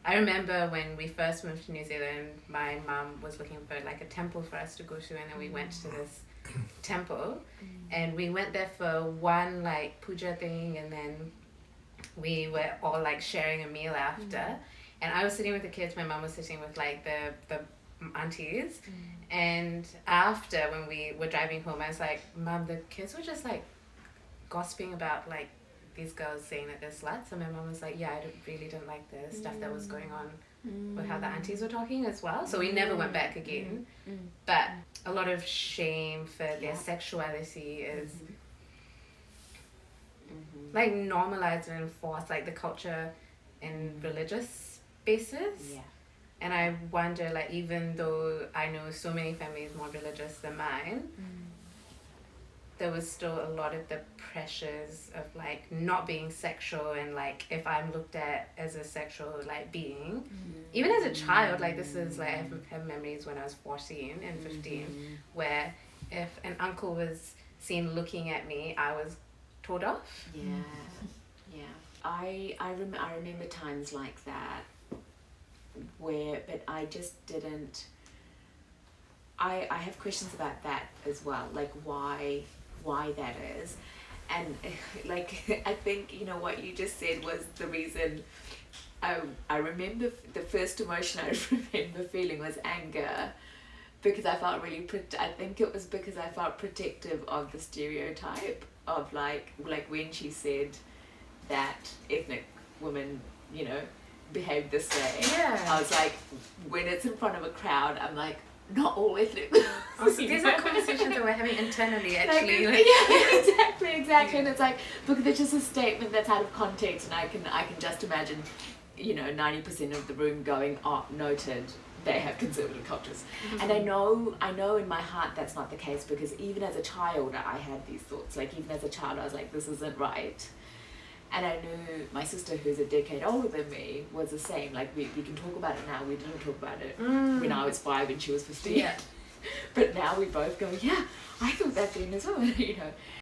I remember when we first moved to New Zealand, my mum was looking for like a temple for us to go to, and then we went to this temple, and we went there for one like puja thing, and then we were all like sharing a meal after, and I was sitting with the kids, my mum was sitting with like the aunties, and after, when we were driving home, I was like, Mum, the kids were just like gossiping about like these girls saying that they're sluts, and my mum was like, yeah, I really didn't like the stuff that was going on with how the aunties were talking as well. So we never went back again. But a lot of shame for their sexuality is like normalized and enforced, like the culture in religious spaces. And I wonder, like, even though I know so many families more religious than mine, there was still a lot of the pressures of like not being sexual, and like if I'm looked at as a sexual like being, even as a child, like this is like I have memories when I was 14 and 15 where if an uncle was seen looking at me, I was told off. I remember times like that where, but I just didn't. I have questions about that as well, like why that is, and like I think, you know, what you just said was the reason. I remember the first emotion I remember feeling was anger, because I felt really I think it was because I felt protective of the stereotype of like when she said that ethnic women, you know, behave this way. I was like, when it's in front of a crowd, I'm like, not all ethnic. These are conversations that we're having internally, actually. Exactly. And it's like, because it's just a statement that's out of context, and I can just imagine, you know, 90% of the room going, oh, noted, they have conservative cultures. And I know in my heart that's not the case, because even as a child I had these thoughts. Like even as a child I was like, this isn't right. And I knew my sister, who's a decade older than me, was the same. Like we can talk about it now. We didn't talk about it when I was 5 and she was 15. But now we both go, yeah, I thought that then as well, you know.